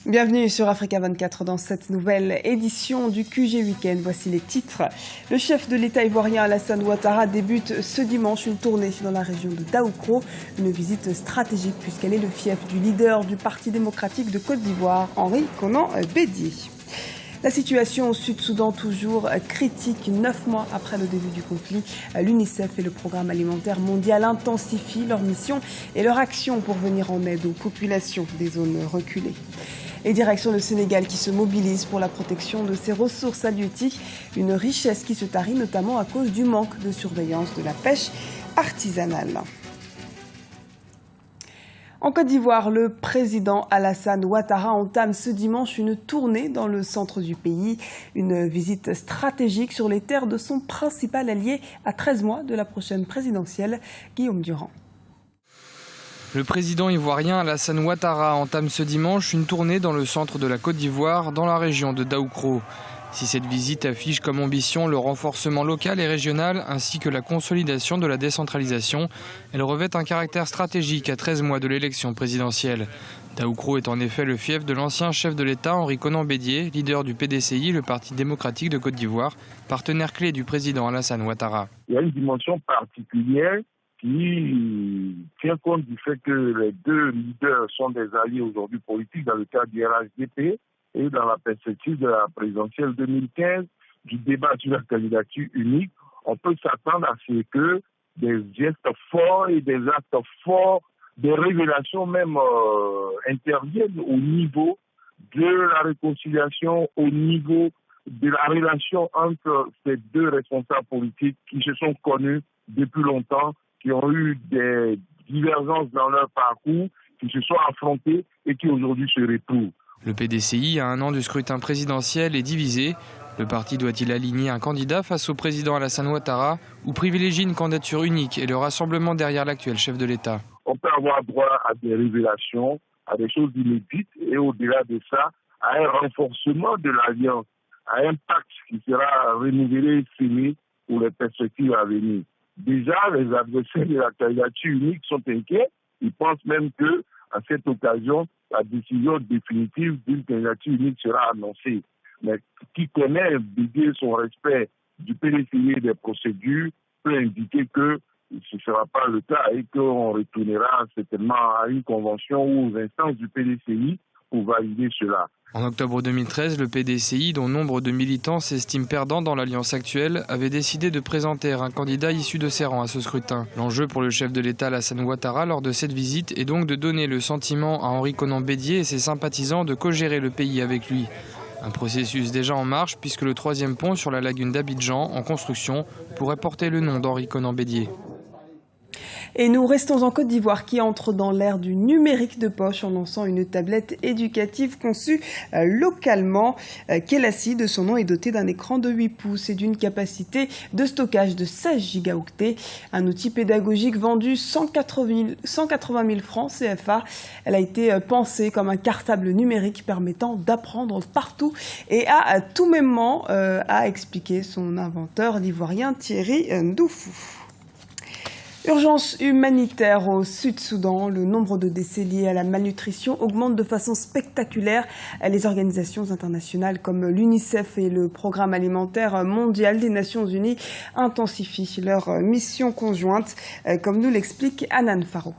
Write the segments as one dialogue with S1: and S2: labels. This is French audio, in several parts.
S1: Bienvenue sur Africa 24 dans cette nouvelle édition du QG Week-end. Voici les titres. Le chef de l'État ivoirien Alassane Ouattara débute ce dimanche une tournée dans la région de Daoukro. Une visite stratégique puisqu'elle est le fief du leader du Parti démocratique de Côte d'Ivoire, Henri Konan Bédié. La situation au Sud-Soudan toujours critique. 9 mois après le début du conflit, l'UNICEF et le Programme alimentaire mondial intensifient leur mission et leur action pour venir en aide aux populations des zones reculées. Et direction le Sénégal qui se mobilise pour la protection de ses ressources halieutiques, une richesse qui se tarit notamment à cause du manque de surveillance de la pêche artisanale. En Côte d'Ivoire, le président Alassane Ouattara entame ce dimanche une tournée dans le centre du pays. Une visite stratégique sur les terres de son principal allié à 13 mois de la prochaine présidentielle, Guillaume Durand.
S2: Le président ivoirien Alassane Ouattara entame ce dimanche une tournée dans le centre de la Côte d'Ivoire, dans la région de Daoukro. Si cette visite affiche comme ambition le renforcement local et régional ainsi que la consolidation de la décentralisation, elle revêt un caractère stratégique à 13 mois de l'élection présidentielle. Daoukro est en effet le fief de l'ancien chef de l'État Henri Konan Bédié, leader du PDCI, le Parti démocratique de Côte d'Ivoire, partenaire clé du président Alassane Ouattara.
S3: Il y a une dimension particulière qui tient compte du fait que les deux leaders sont des alliés aujourd'hui politiques dans le cadre du RHDP. Et dans la perspective de la présidentielle 2015, du débat sur la candidature unique, on peut s'attendre à ce que des gestes forts et des actes forts, des révélations même interviennent au niveau de la réconciliation, au niveau de la relation entre ces deux responsables politiques qui se sont connus depuis longtemps, qui ont eu des divergences dans leur parcours, qui se sont affrontés et qui aujourd'hui se retrouvent.
S2: Le PDCI, à un an du scrutin présidentiel, est divisé. Le parti doit-il aligner un candidat face au président Alassane Ouattara ou privilégier une candidature unique et le rassemblement derrière l'actuel chef de l'État?
S3: On peut avoir droit à des révélations, à des choses inédites et au-delà de ça, à un renforcement de l'alliance, à un pacte qui sera renouvelé et signé pour les perspectives à venir. Déjà, les adversaires de la candidature unique sont inquiets. Ils pensent même que, à cette occasion, la décision définitive d'une candidature unique sera annoncée. Mais qui connaît bien son respect du PDCI et des procédures peut indiquer que ce ne sera pas le cas et qu'on retournera certainement à une convention ou aux instances du PDCI pour valider cela.
S2: En octobre 2013, le PDCI, dont nombre de militants s'estiment perdants dans l'alliance actuelle, avait décidé de présenter un candidat issu de ses rangs à ce scrutin. L'enjeu pour le chef de l'État Alassane Ouattara lors de cette visite est donc de donner le sentiment à Henri Konan Bédié et ses sympathisants de co-gérer le pays avec lui. Un processus déjà en marche puisque le troisième pont sur la lagune d'Abidjan, en construction, pourrait porter le nom d'Henri Konan Bédié.
S1: Et nous restons en Côte d'Ivoire qui entre dans l'ère du numérique de poche en lançant une tablette éducative conçue localement. Kelassi, de son nom, est dotée d'un écran de 8 pouces et d'une capacité de stockage de 16 gigaoctets. Un outil pédagogique vendu 180 000 francs CFA. Elle a été pensée comme un cartable numérique permettant d'apprendre partout et à tout moment, a expliqué son inventeur, l'ivoirien Thierry Ndoufou. Urgence humanitaire au Sud-Soudan. Le nombre de décès liés à la malnutrition augmente de façon spectaculaire. Les organisations internationales comme l'UNICEF et le Programme alimentaire mondial des Nations Unies intensifient leur mission conjointe, comme nous l'explique Anan Faro.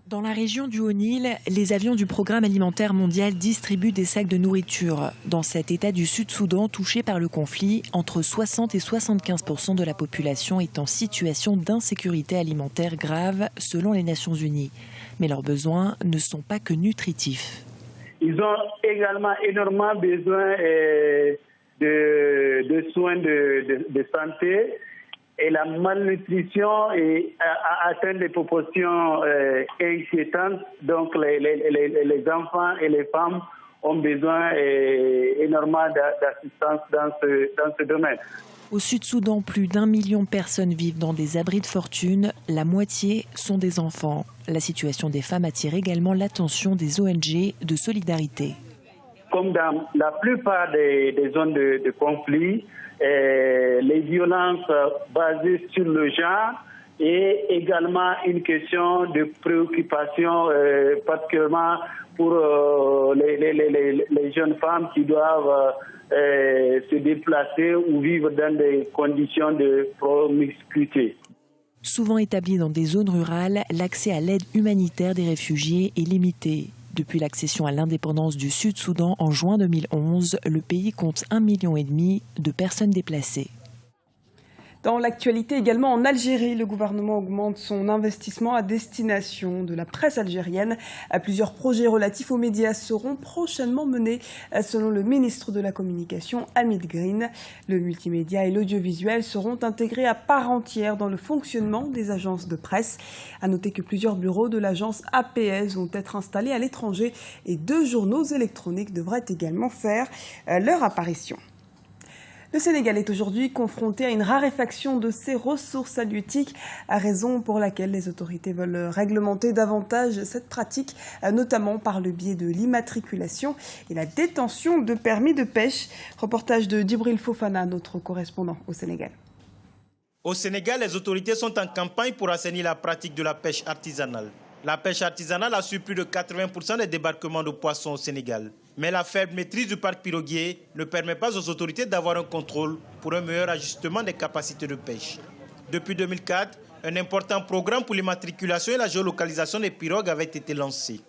S4: Dans la région du Haut-Nil, les avions du Programme alimentaire mondial distribuent des sacs de nourriture. Dans cet état du Sud-Soudan touché par le conflit, entre 60 et 75% de la population est en situation d'insécurité alimentaire grave selon les Nations Unies. Mais leurs besoins ne sont pas que nutritifs.
S5: Ils ont également énormément besoin de soins de santé. Et la malnutrition a atteint des proportions inquiétantes. Donc les enfants et les femmes ont besoin énormément d'assistance dans ce domaine.
S4: Au Sud-Soudan, plus d'1 million de personnes vivent dans des abris de fortune. La moitié sont des enfants. La situation des femmes attire également l'attention des ONG de solidarité.
S5: Comme dans la plupart des zones de conflit, les violences basées sur le genre et également une question de préoccupation particulièrement pour les jeunes femmes qui doivent se déplacer ou vivre dans des conditions de promiscuité.
S4: Souvent établi dans des zones rurales, l'accès à l'aide humanitaire des réfugiés est limité. Depuis l'accession à l'indépendance du Sud-Soudan en juin 2011, le pays compte 1,5 million de personnes déplacées.
S1: Dans l'actualité également, en Algérie, le gouvernement augmente son investissement à destination de la presse algérienne. Plusieurs projets relatifs aux médias seront prochainement menés, selon le ministre de la Communication, Hamid Green. Le multimédia et l'audiovisuel seront intégrés à part entière dans le fonctionnement des agences de presse. À noter que plusieurs bureaux de l'agence APS vont être installés à l'étranger et 2 journaux électroniques devraient également faire leur apparition. Le Sénégal est aujourd'hui confronté à une raréfaction de ses ressources halieutiques, raison pour laquelle les autorités veulent réglementer davantage cette pratique, notamment par le biais de l'immatriculation et la détention de permis de pêche. Reportage de Djibril Fofana, notre correspondant au Sénégal.
S6: Au Sénégal, les autorités sont en campagne pour assainir la pratique de la pêche artisanale. La pêche artisanale assure plus de 80% des débarquements de poissons au Sénégal. Mais la faible maîtrise du parc piroguier ne permet pas aux autorités d'avoir un contrôle pour un meilleur ajustement des capacités de pêche. Depuis 2004, un important programme pour l'immatriculation et la géolocalisation des pirogues avait été lancé.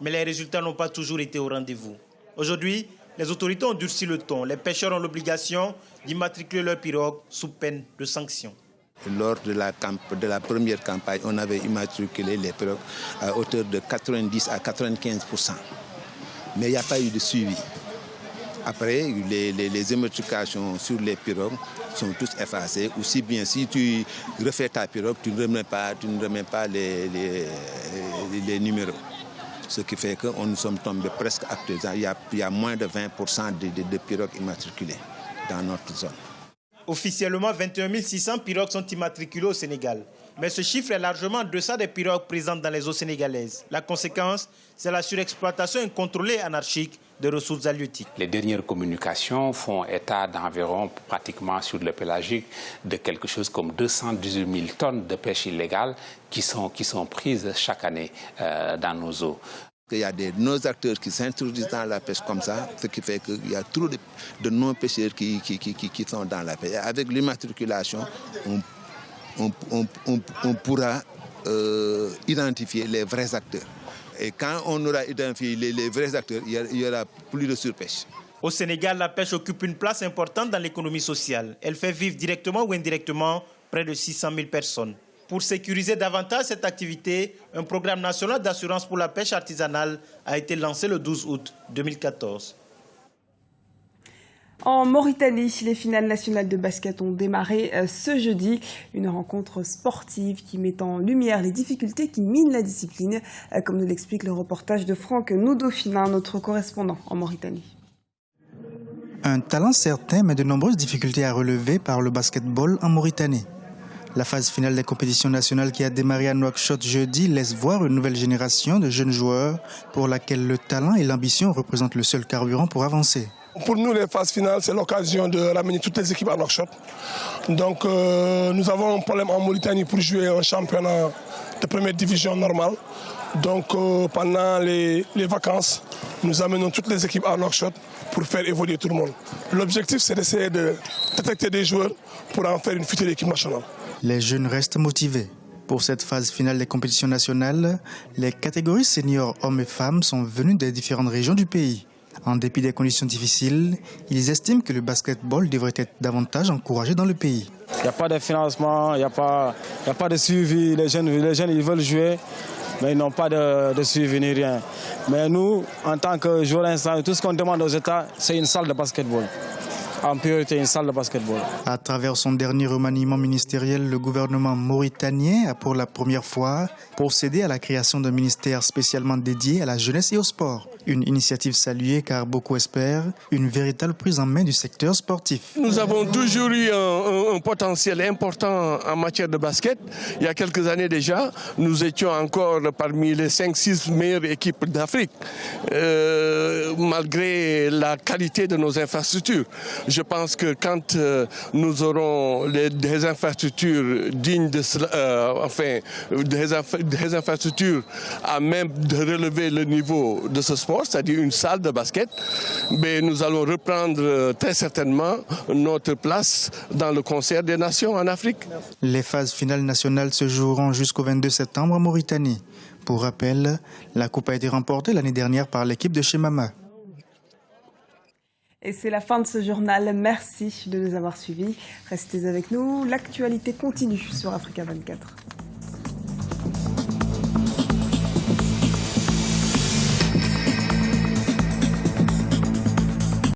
S6: Mais les résultats n'ont pas toujours été au rendez-vous. Aujourd'hui, les autorités ont durci le ton. Les pêcheurs ont l'obligation d'immatriculer leurs pirogues sous peine de sanctions.
S7: Lors de la première campagne, on avait immatriculé les pirogues à hauteur de 90 à 95%. Mais il n'y a pas eu de suivi. Après, les immatriculations sur les pirogues sont tous effacées. Aussi bien, si tu refais ta pirogue, tu ne remets pas les numéros. Ce qui fait que nous sommes tombés presque actuellement. Il y a moins de 20% de pirogues immatriculées dans notre zone.
S6: Officiellement, 21 600 pirogues sont immatriculées au Sénégal. Mais ce chiffre est largement en deçà des pirogues présentes dans les eaux sénégalaises. La conséquence, c'est la surexploitation incontrôlée et anarchique des ressources halieutiques.
S8: Les dernières communications font état d'environ, pratiquement sur le pélagique, de quelque chose comme 218 000 tonnes de pêche illégale qui sont prises chaque année dans nos eaux.
S7: Il y a nos acteurs qui s'introduisent dans la pêche comme ça, ce qui fait qu'il y a trop de non-pêcheurs qui sont dans la pêche. Avec l'immatriculation, on pourra identifier les vrais acteurs. Et quand on aura identifié les vrais acteurs, il y aura plus de surpêche.
S6: Au Sénégal, la pêche occupe une place importante dans l'économie sociale. Elle fait vivre directement ou indirectement près de 600 000 personnes. Pour sécuriser davantage cette activité, un programme national d'assurance pour la pêche artisanale a été lancé le 12 août 2014.
S1: En Mauritanie, les finales nationales de basket ont démarré ce jeudi. Une rencontre sportive qui met en lumière les difficultés qui minent la discipline, comme nous l'explique le reportage de Franck Noudofina, notre correspondant en Mauritanie.
S9: Un talent certain, mais de nombreuses difficultés à relever par le basketball en Mauritanie. La phase finale des compétitions nationales qui a démarré à Nouakchott jeudi laisse voir une nouvelle génération de jeunes joueurs pour laquelle le talent et l'ambition représentent le seul carburant pour avancer.
S10: Pour nous, les phases finales, c'est l'occasion de ramener toutes les équipes à Nouakchott. Donc, nous avons un problème en Mauritanie pour jouer un championnat de première division normale. Donc, pendant les vacances, nous amenons toutes les équipes à Nouakchott pour faire évoluer tout le monde. L'objectif, c'est d'essayer de détecter des joueurs pour en faire une future équipe nationale.
S9: Les jeunes restent motivés. Pour cette phase finale des compétitions nationales, les catégories seniors hommes et femmes sont venues des différentes régions du pays. En dépit des conditions difficiles, ils estiment que le basketball devrait être davantage encouragé dans le pays.
S11: Il n'y a pas de financement, il n'y a pas de suivi. Les jeunes ils veulent jouer, mais ils n'ont pas de suivi ni rien. Mais nous, en tant que joueurs installés, tout ce qu'on demande aux États, c'est une salle de basketball. En priorité, une salle de basketball.
S9: À travers son dernier remaniement ministériel, le gouvernement mauritanien a pour la première fois procédé à la création d'un ministère spécialement dédié à la jeunesse et au sport. Une initiative saluée car beaucoup espèrent une véritable prise en main du secteur sportif.
S10: Nous avons toujours eu un potentiel important en matière de basket. Il y a quelques années déjà, nous étions encore parmi les 5-6 meilleures équipes d'Afrique. malgré la qualité de nos infrastructures. Je pense que quand nous aurons des infrastructures dignes de cela, des infrastructures à même de relever le niveau de ce sport, c'est-à-dire une salle de basket, mais nous allons reprendre très certainement notre place dans le concert des nations en Afrique.
S9: Les phases finales nationales se joueront jusqu'au 22 septembre en Mauritanie. Pour rappel, la coupe a été remportée l'année dernière par l'équipe de Chemama.
S1: Et c'est la fin de ce journal. Merci de nous avoir suivis. Restez avec nous. L'actualité continue sur Africa 24.